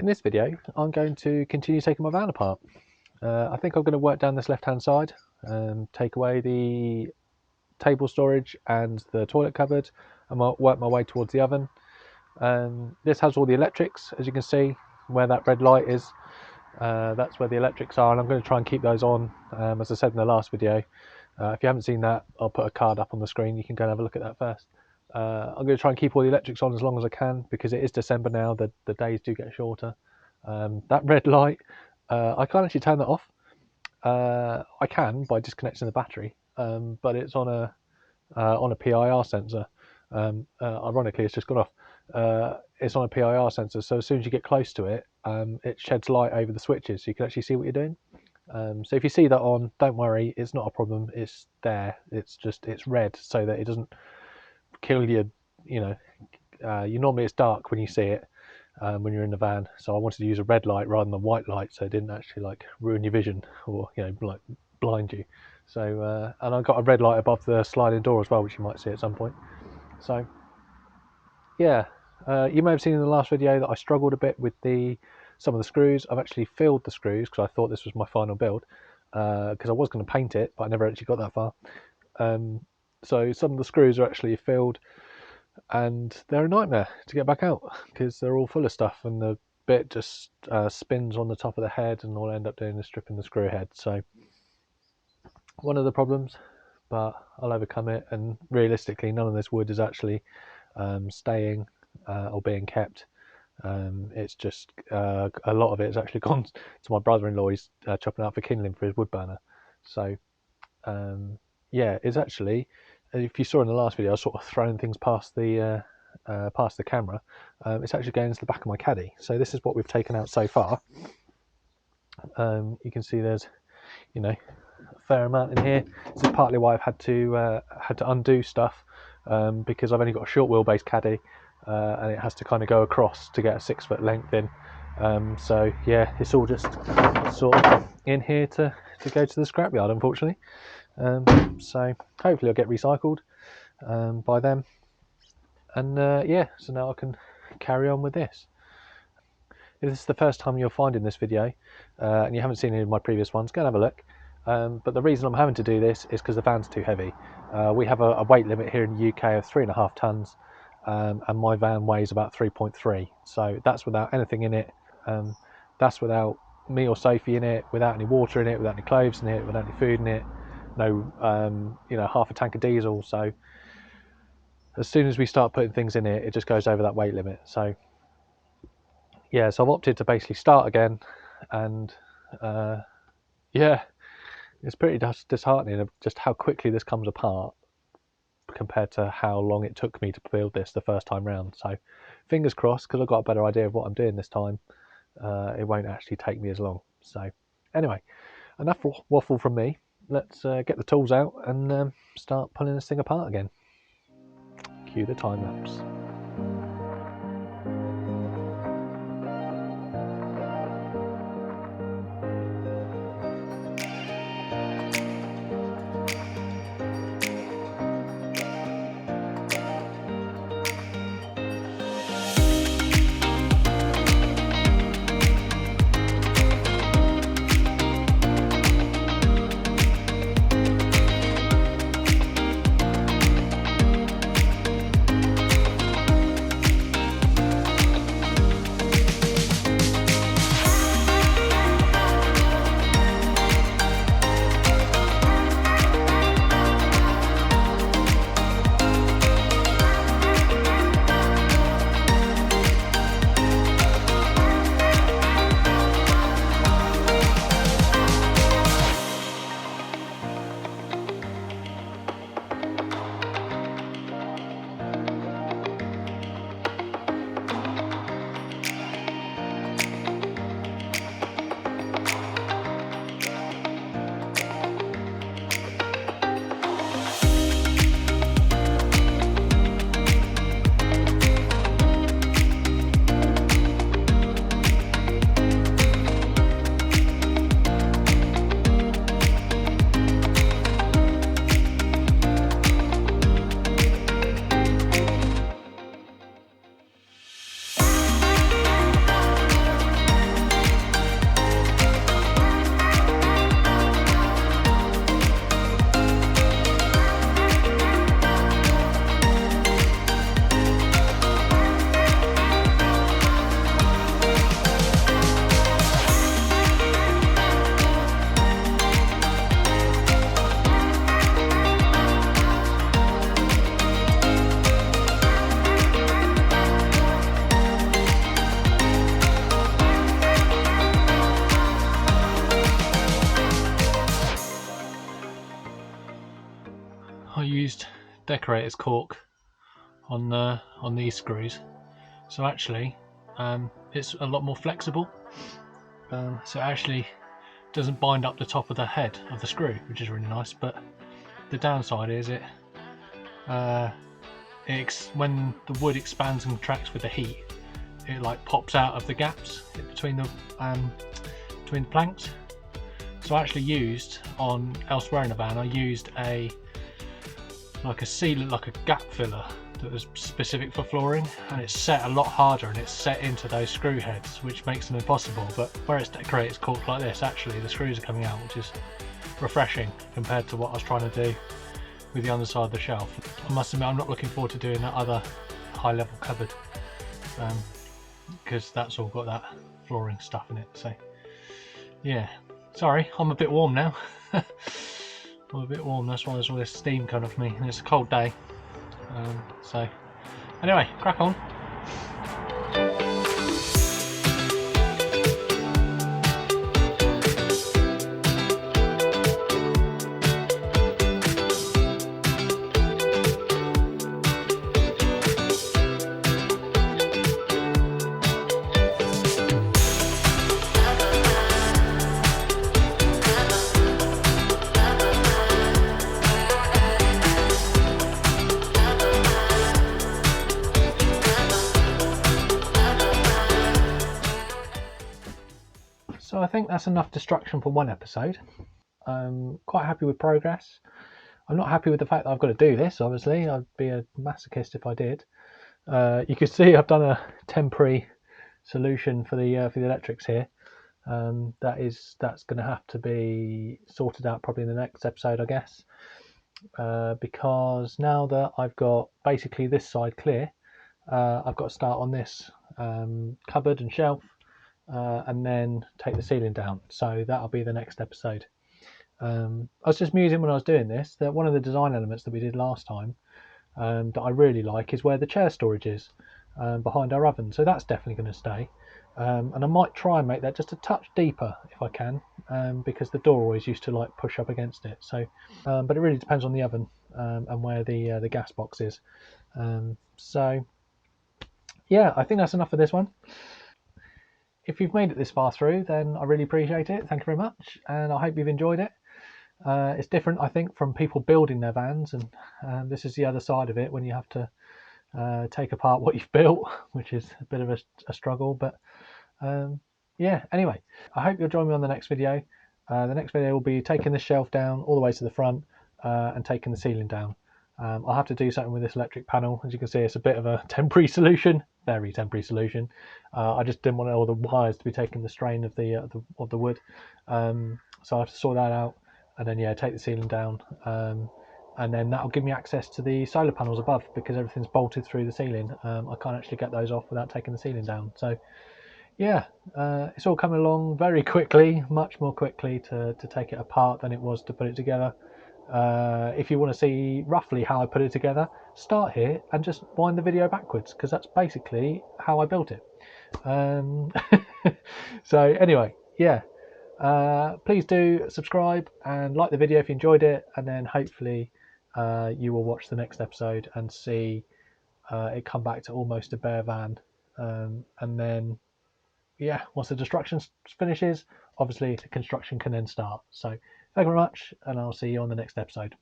In this video, I'm going to continue taking my van apart. I think I'm going to work down this left-hand side, take away the table storage and the toilet cupboard, and work my way towards the oven. This has all the electrics, as you can see, where that red light is. That's where the electrics are, and I'm going to try and keep those on, as I said in the last video. If you haven't seen that, I'll put a card up on the screen. You can go and have a look at that first. I'm going to try and keep all the electrics on as long as I can, because it is December now. The days do get shorter. That red light, I can't actually turn that off. I can by disconnecting the battery, but it's on a PIR sensor. Ironically, it's just gone off. It's on a PIR sensor, so as soon as you get close to it, it sheds light over the switches, so you can actually see what you're doing. So if you see that on, don't worry, it's not a problem. It's there. It's red, so that it doesn't kill you. You normally it's dark when you see it when you're in the van, so I wanted to use a red light rather than a white light, so it didn't actually like ruin your vision or like blind you. So and I got a red light above the sliding door as well, which you might see at some point. So yeah, you may have seen in the last video that I struggled a bit with some of the screws. I've actually filled the screws because I thought this was my final build, because I was going to paint it, but I never actually got that far. So some of the screws are actually filled, and they're a nightmare to get back out because they're all full of stuff, and the bit just spins on the top of the head, and all I end up doing is stripping the screw head. So one of the problems, but I'll overcome it, and realistically none of this wood is actually staying or being kept. It's just a lot of it has actually gone to my brother-in-law. He's chopping out for kindling for his wood burner. So yeah, it's actually, if you saw in the last video, I was sort of throwing things past the camera. It's actually going into the back of my caddy. So this is what we've taken out so far. You can see there's a fair amount in here. This is partly why I've had to undo stuff, because I've only got a short wheelbase caddy, and it has to kind of go across to get a 6 foot length in. So yeah, it's all just sort of in here to go to the scrapyard, unfortunately. So hopefully I'll get recycled by them, and yeah, so now I can carry on with this. If this is the first time you're finding this video, and you haven't seen any of my previous ones, go and have a look. But the reason I'm having to do this is because the van's too heavy. We have a weight limit here in the UK of 3.5 tons, and my van weighs about 3.3. So that's without anything in it. That's without me or Sophie in it, without any water in it, without any clothes in it, without any food in it. No, half a tank of diesel. So as soon as we start putting things in it, it just goes over that weight limit. So yeah, so I've opted to basically start again, and yeah, it's pretty disheartening of just how quickly this comes apart compared to how long it took me to build this the first time round. So fingers crossed, because I've got a better idea of what I'm doing this time, it won't actually take me as long. So anyway, enough waffle from me. Let's get the tools out and start pulling this thing apart again. Cue the time lapse. I used decorator's cork on these screws, so actually it's a lot more flexible, so it actually doesn't bind up the top of the head of the screw, which is really nice. But the downside is when the wood expands and contracts with the heat, it like pops out of the gaps between the planks. So I actually used elsewhere in the van, I used a sealant, like a gap filler that was specific for flooring, and it's set a lot harder and it's set into those screw heads, which makes them impossible. But where it's decorated cork like this, actually the screws are coming out, which is refreshing compared to what I was trying to do with the underside of the shelf. I must admit, I'm not looking forward to doing that other high level cupboard, because that's all got that flooring stuff in it. So yeah, sorry, I'm a bit warm now. I'm a bit warm, that's why there's all this steam coming off me, and it's a cold day. So anyway, crack on. So I think that's enough destruction for one episode. I'm quite happy with progress. I'm not happy with the fact that I've got to do this, obviously. I'd be a masochist if I did. You can see I've done a temporary solution for the electrics here. That's going to have to be sorted out probably in the next episode, I guess. Because now that I've got basically this side clear, I've got to start on this cupboard and shelf, and then take the ceiling down. So that'll be the next episode. I was just musing when I was doing this that one of the design elements that we did last time that I really like is where the chair storage is behind our oven. So that's definitely going to stay. And I might try and make that just a touch deeper if I can, because the door always used to like push up against it. So, but it really depends on the oven and where the gas box is. So yeah, I think that's enough for this one. If you've made it this far through, then I really appreciate it. Thank you very much, and I hope you've enjoyed it. It's different, I think, from people building their vans, and this is the other side of it when you have to take apart what you've built, which is a bit of a struggle. But yeah, anyway, I hope you'll join me on the next video. The next video will be taking the shelf down all the way to the front and taking the ceiling down. I'll have to do something with this electric panel. As you can see, it's a bit of a temporary solution, very temporary solution. I just didn't want all the wires to be taking the strain of the wood, so I have to sort that out, and then yeah, take the ceiling down, and then that'll give me access to the solar panels above, because everything's bolted through the ceiling. I can't actually get those off without taking the ceiling down. So yeah, it's all coming along very quickly, much more quickly to take it apart than it was to put it together. If you want to see roughly how I put it together, start here and just wind the video backwards, because that's basically how I built it. So anyway, yeah, please do subscribe and like the video if you enjoyed it, and then hopefully you will watch the next episode and see it come back to almost a bare van, and then yeah, once the destruction finishes, obviously the construction can then start. So thank you very much, and I'll see you on the next episode.